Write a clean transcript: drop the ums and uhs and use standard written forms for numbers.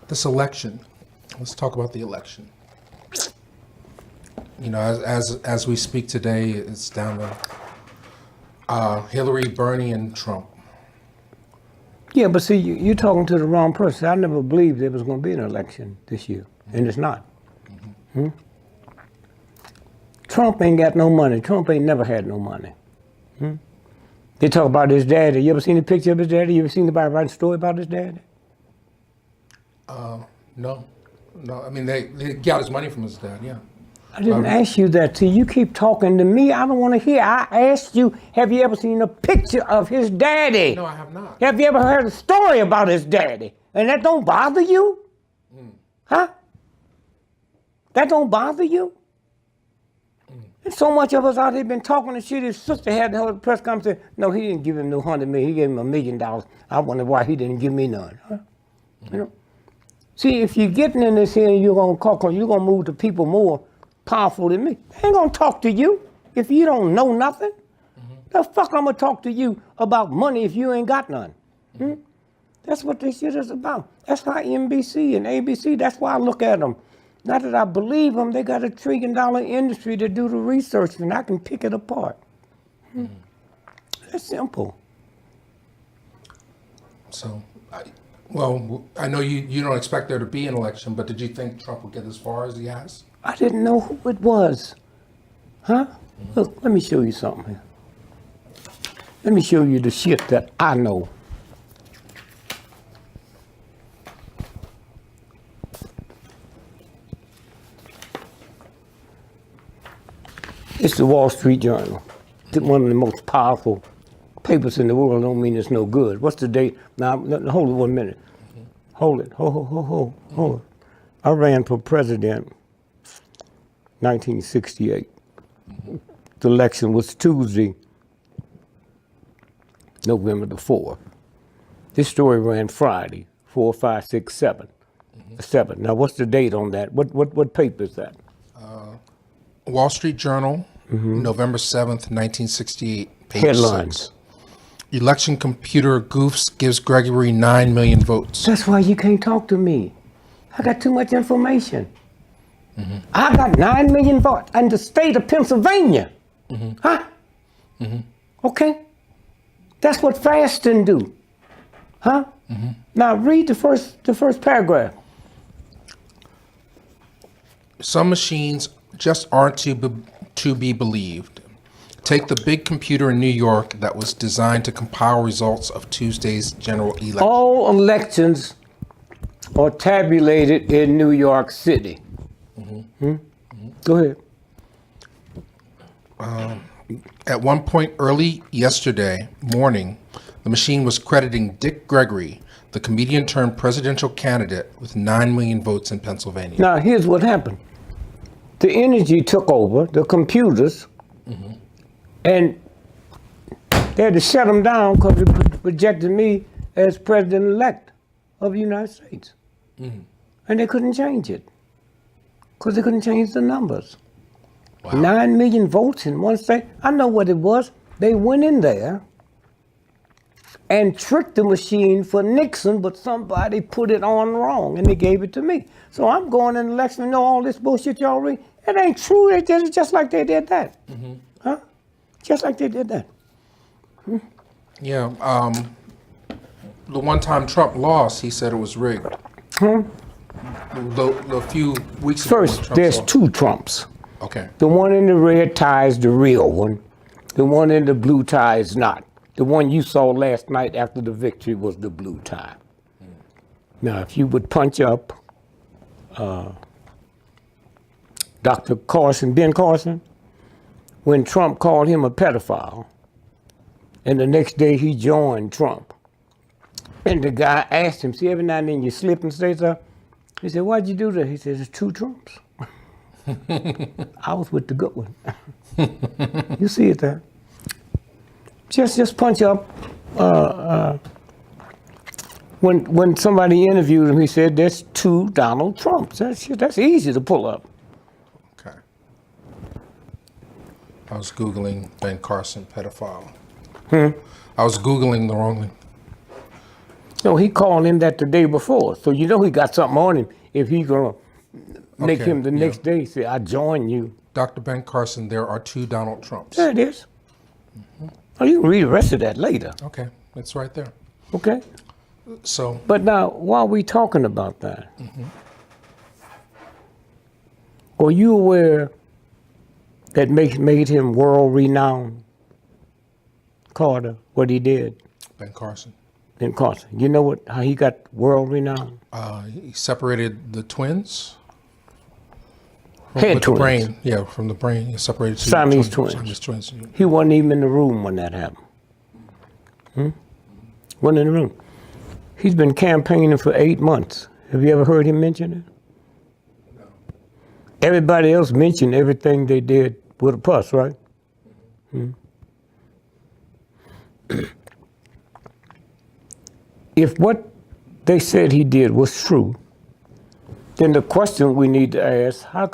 This election. Let's talk about the election. You know, as we speak today, it's down to Hillary, Bernie, and Trump. Yeah, but see, you're talking to the wrong person. I never believed there was going to be an election this year, and it's not. Mm-hmm. Trump ain't got no money. Trump ain't never had no money. They talk about his daddy. You ever seen a picture of his daddy? You ever seen anybody write a story about his daddy? No. I mean, they got his money from his dad. Yeah. I didn't ask you that. See, you keep talking to me. I don't want to hear. I asked you, have you ever seen a picture of his daddy? No, I have not. Have you ever heard a story about his daddy? And that don't bother you? Huh? That don't bother you? And so much of us out here been talking and shit. His sister had the whole press conference. No, he didn't give him no $100 million. He gave him $1 million. I wonder why he didn't give me none. Huh? You know? See, if you're getting in this here and you're gonna move to people more powerful than me. I ain't gonna talk to you if you don't know nothing. The fuck I'm gonna talk to you about money if you ain't got none? That's what this shit is about. That's why NBC and ABC, that's why I look at them. Not that I believe them, they got $1 trillion industry to do the research and I can pick it apart. That's simple. So, I know you don't expect there to be an election, but did you think Trump would get as far as he has? I didn't know who it was. Huh? Look, let me show you something here. Let me show you the shit that I know. It's the Wall Street Journal. One of the most powerful papers in the world. Don't mean it's no good. What's the date? Now, hold it 1 minute. Hold it. Hold it. I ran for president 1968. The election was Tuesday, November the 4th. This story ran Friday, 4, 5, 6, 7. 7. Now, what's the date on that? What paper is that? Wall Street Journal, November 7th, 1968. Page Headlines. 6. Election computer goofs gives Gregory 9 million votes. That's why you can't talk to me. I got too much information. I got 9 million votes in the state of Pennsylvania. Huh? Okay? That's what fasting do. Huh? Now read the first paragraph. Some machines just aren't to be believed. Take the big computer in New York that was designed to compile results of Tuesday's general election. All elections are tabulated in New York City. Go ahead. At one point early yesterday morning, the machine was crediting Dick Gregory, the comedian turned presidential candidate, with 9 million votes in Pennsylvania. Now, here's what happened. The energy took over, the computers, and they had to shut them down because it projected me as president-elect of the United States. And they couldn't change it because they couldn't change the numbers. Wow. 9 million votes in one state. I know what it was. They went in there and tricked the machine for Nixon, but somebody put it on wrong and they gave it to me. So I'm going in the election and know all this bullshit y'all read. It ain't true. They did it just like they did that. Huh? Just like they did that. Yeah. The one time Trump lost, he said it was rigged. The few weeks ago. First, there's two Trumps. Okay. The one in the red tie is the real one. The one in the blue tie is not. The one you saw last night after the victory was the blue tie. Now, if you would punch up Dr. Carson, Ben Carson, when Trump called him a pedophile, and the next day he joined Trump. And the guy asked him, see, every now and then you slip and say something. He said, why'd you do that? He said, it's two Trumps. I was with the good one. You see it there. Just punch up. When somebody interviewed him, he said, there's two Donald Trumps. That's easy to pull up. Okay. I was Googling Ben Carson pedophile. I was Googling the wrong thing. No, he called him that the day before. So you know he got something on him if he gonna make Okay, him the yeah. next day say, I join you. Dr. Ben Carson, there are 2 Donald Trumps. There it is. Oh, you can read the rest of that later, Okay, it's right there. okay? So, But now, while we talking about that, are you aware that made him world renowned? Carter, what he did Ben Carson. in Carson. You know how he got world renowned? He separated the twins. Head with twins. The brain. Yeah, from the brain. He separated two Siamese twins. Siamese twins. He wasn't even in the room when that happened. Wasn't in the room. He's been campaigning for 8 months. Have you ever heard him mention it? No. Everybody else mentioned everything they did with a pus, right? If what they said he did was true, then the question we need to ask, how come